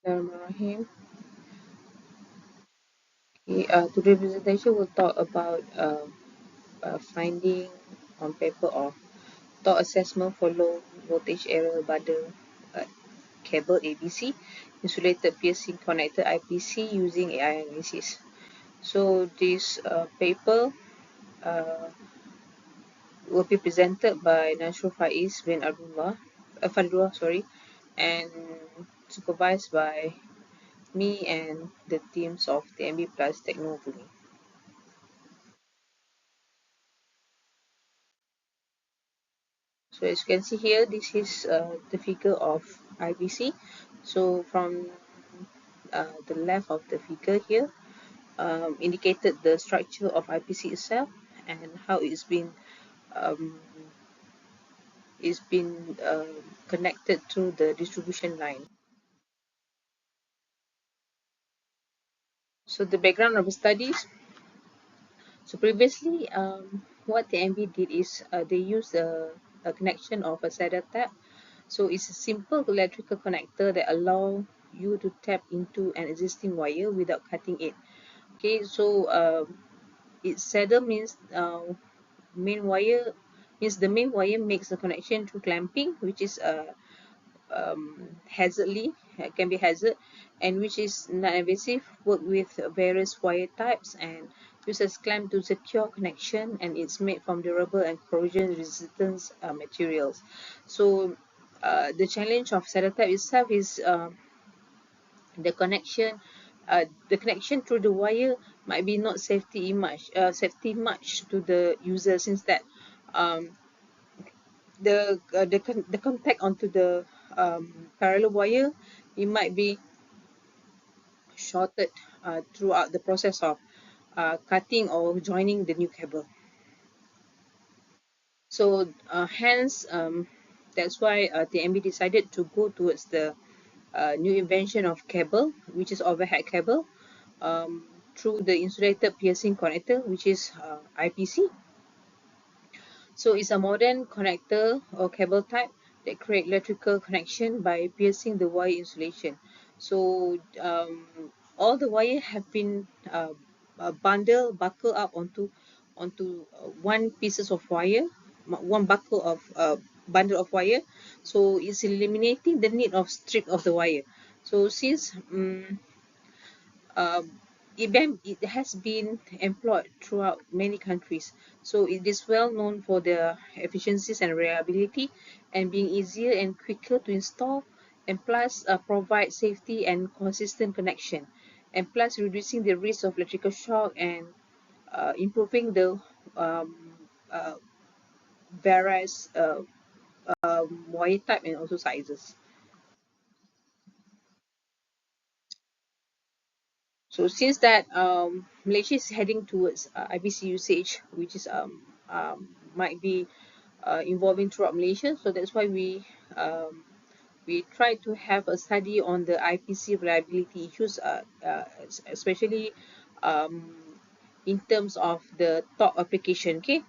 Bismillahirrahmanirrahim. Today's presentation will talk about finding on paper of torque assessment for low voltage area bundle uh, cable ABC, insulated piercing connector IPC using AI analysis. So this paper uh, will be presented by Nasrul Faiz bin Fadlullah, and supervised by me and the teams of TNB plus Technobumi. So as you can see here, this is the figure of IBC. So from the left of the figure here, indicated the structure of IPC itself and how um, it's been connected to the distribution line. So the background of the studies. So previously, what the MB did is they used a connection of a SATA tap. So it's a simple electrical connector that allow you to tap into an existing wire without cutting it. Okay, so its saddle means main wire means the main wire makes the connection through clamping, which is hazardly can be hazard, and which is non-invasive. Work with various wire types and uses clamp to secure connection, and it's made from durable and corrosion resistant materials. So the challenge of saddle type itself is the connection the connection through the wire might be not safety much to the user, since that um, the contact onto the parallel wire, it might be shorted throughout the process of cutting or joining the new cable. So hence that's why the MB decided to go towards the new invention of cable, which is overhead cable, um, through the insulated piercing connector, which is IPC. So it's a modern connector or cable type that create electrical connection by piercing the wire insulation. So all the wire have been buckle up onto one pieces of wire, one buckle of bundle of wire. So it's eliminating the need of strip of the wire. So since um, it has been employed throughout many countries. So it is well known for the efficiencies and reliability, and being easier and quicker to install, and plus provide safety and consistent connection, and plus reducing the risk of electrical shock, and improving the um, uh, various wire type and also sizes. So since that Malaysia is heading towards IBC usage, which is might be involving throughout Malaysia, so that's why we try to have a study on the IPC reliability issues, especially um, in terms of the top application. Okay,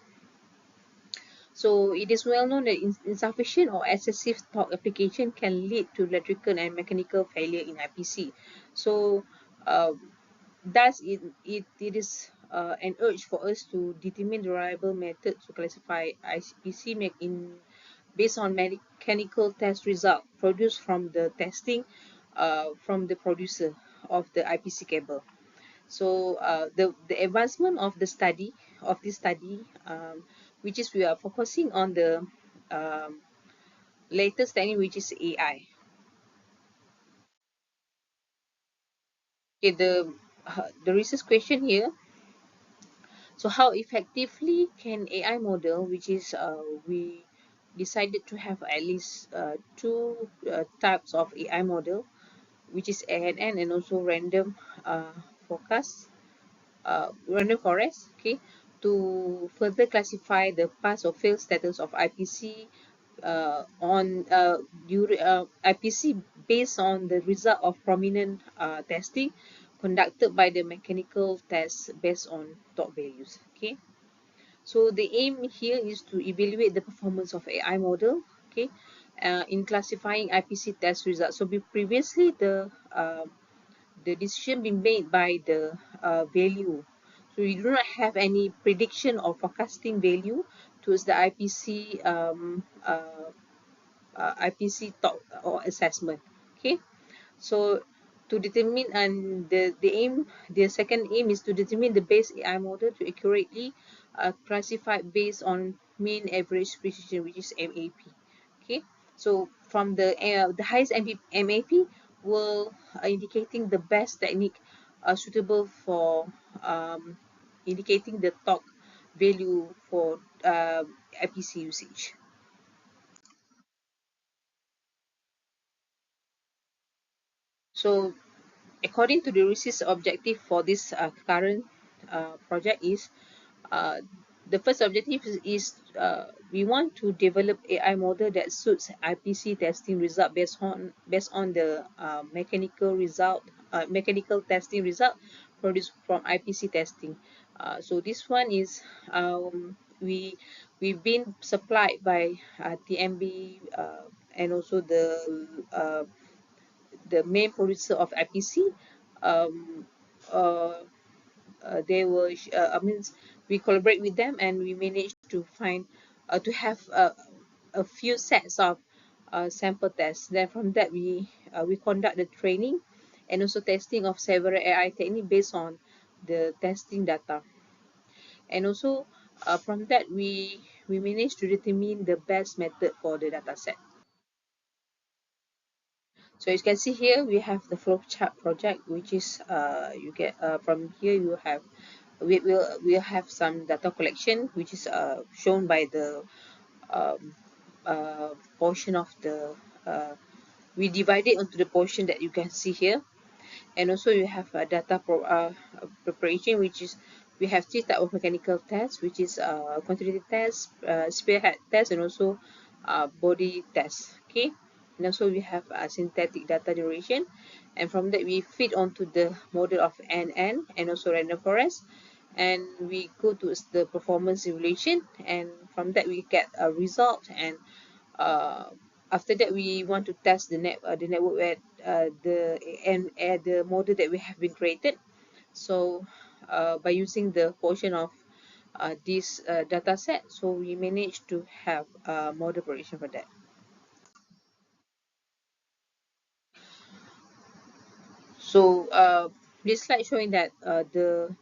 so it is well known that insufficient or excessive torque application can lead to electrical and mechanical failure in IPC. So thus it is an urge for us to determine the reliable method to classify IPC based on mechanical test result produced from the testing from the producer of the IPC cable. So the advancement of this study, which is we are focusing on the um, latest technique, which is AI. Okay, the research question here. So how effectively can AI model, which is we decided to have at least two types of AI model, which is ANN and also forecast, random forest, okay, to further classify the pass or fail status of IPC on IPC based on the result of prominent testing conducted by the mechanical test based on torque values. Okay, so the aim here is to evaluate the performance of AI model, okay, in classifying IPC test results. So previously the decision being made by the value. So we do not have any prediction or forecasting value towards the IPC talk or assessment. Okay, so to determine, and the second aim is to determine the base AI model to accurately classify based on mean average precision, which is MAP. Okay, so from the highest MAP will indicating the best technique suitable for um, indicating the torque value for IPC usage. So according to the research objective for this current project is uh, the first objective is we want to develop AI model that suits IPC testing result based on the mechanical testing result produced from IPC testing. So this one is we've been supplied by TMB and also the main producer of IPC. Um, uh, they were I mean we collaborate with them and we managed to find to have a few sets of sample tests. Then from that we conduct the training and also testing of several AI technique based on the testing data. And also from that we managed to determine the best method for the data set. So you can see here we have the flowchart project, which is you get from here you have we'll have some data collection, which is shown by the um, portion of the we divide it into the portion that you can see here. And also you have preparation, which is we have three type of mechanical tests, which is quantitative test, spearhead test, and also body test. Okay, and also we have synthetic data generation, and from that we feed onto the model of NN and also random forest, and we go to the performance simulation, and from that we get a result. And uh, after that we want to test the network where the model that we have been created. So by using the portion of this data set, so we managed to have model prediction for that. So this slide showing that the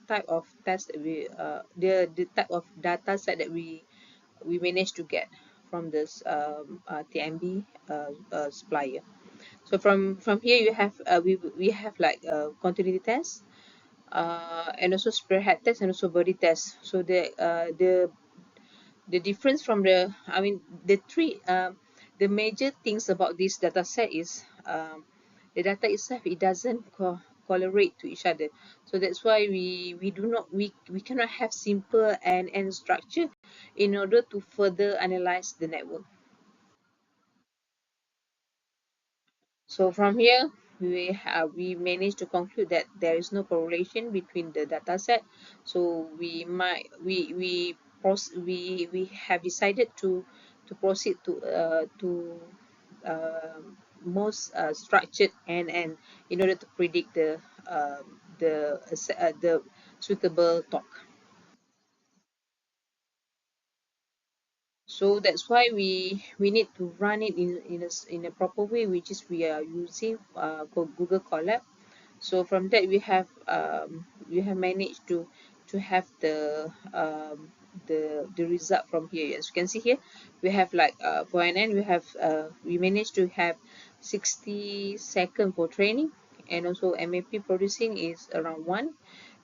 type of test that the type of data set that we managed to get from this TMB supplier. So from here you have we have like continuity test, and also spearhead test and also body test. So the difference from I mean the major things about this data set is the data itself, it doesn't correlate to each other. So that's why we cannot have simple and structure in order to further analyze the network. So from here, we managed to conclude that there is no correlation between the data set. So we have decided to proceed to uh, most structured and in order to predict the suitable talk. So that's why we need to run it in a proper way, which is we are using Google Colab. So from that we have managed to have the result from here. As you can see here, we have like for NN we managed to have 60 seconds for training, and also MAP producing is around 1,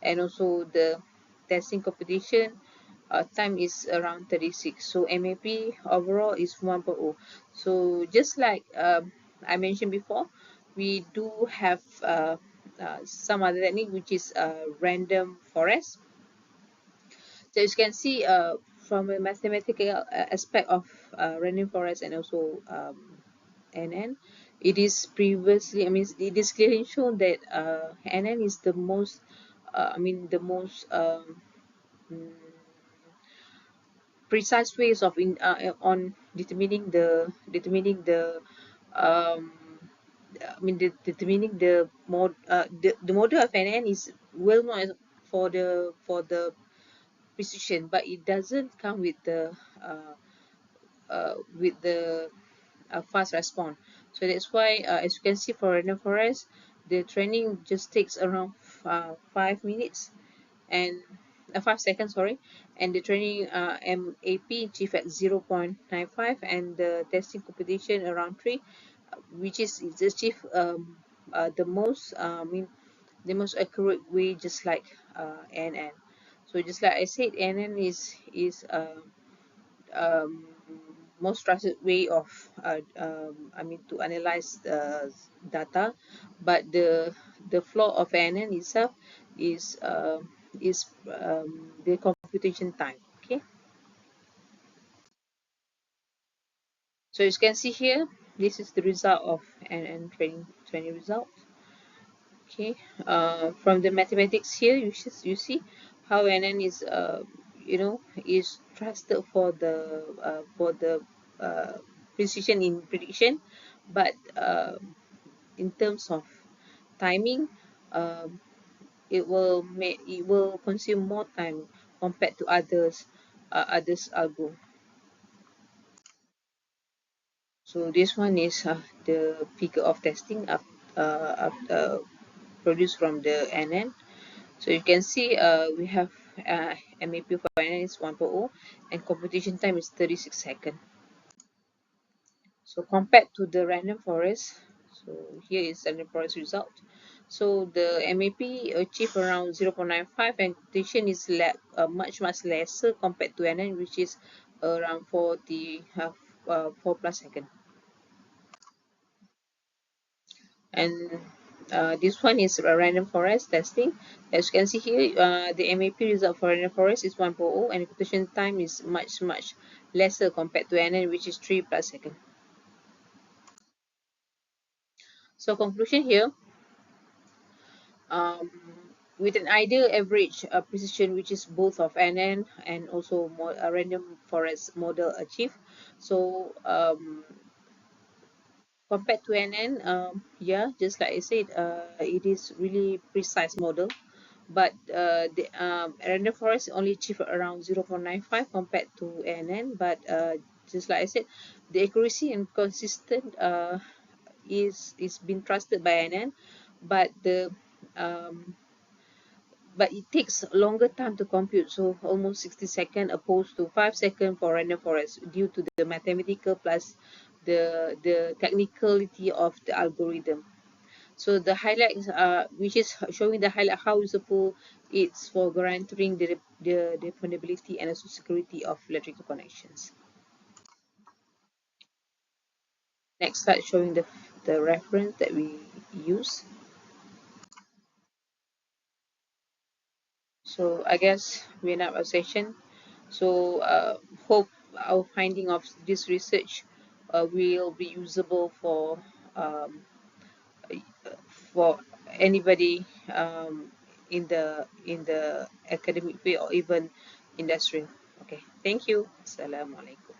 and also the testing competition time is around 36. So MAP overall is 1.0. So just like I mentioned before, we do have some other technique, which is random forest. So as you can see from a mathematical aspect of random forest and also NN, it is previously, I mean, it is clearly shown that NN is the most, I mean, the most mm, precise ways of on um, determining the model of an N is well known for the precision, but it doesn't come uh, with the fast response. So that's why, as you can see, for random forest, the training just takes around 5 minutes and 5 seconds, sorry, and the training MAP achieved at 0.95, and the testing competition around 3, which is achieved the most the most accurate way, just like NN. So just like I said, NN is um, most trusted way of to analyze data, but the flaw of NN itself is the computation time. Okay, so as you can see here, this is the result of NN training result. Okay, from the mathematics here, you see how NN is is trusted for the precision in prediction, but in terms of timing, um, it will consume more time compared to others algo. So this one is the figure of testing produced from the NN. So you can see we have MAP for NN is 1.0 and computation time is 36 seconds. So compared to the random forest, so here is random forest result. So the MAP achieved around 0.95 and computation is much lesser compared to NN, which is around 4 plus seconds. And this one is a random forest testing. As you can see here, the MAP result for random forest is 1.0 and computation time is much lesser compared to NN, which is 3 plus seconds. So conclusion here, um, with an ideal average precision, which is both of NN and also a random forest model achieved. So compared to NN, yeah, just like I said, it is really precise model, but the random forest only achieved around 0.95 compared to NN, but just like I said, the accuracy and consistent is been trusted by NN, but the um, but it takes longer time to compute, so almost 60 seconds opposed to 5 seconds for random forest, due to the mathematical plus the technicality of the algorithm. So the highlights, which is showing the highlight how useful it's for guaranteeing the dependability and also security of electrical connections. Next slide showing the reference that we use. So I guess we end up our session. So hope our finding of this research will be usable um, for anybody in the academic field or even industrial. Okay, thank you. Assalamualaikum.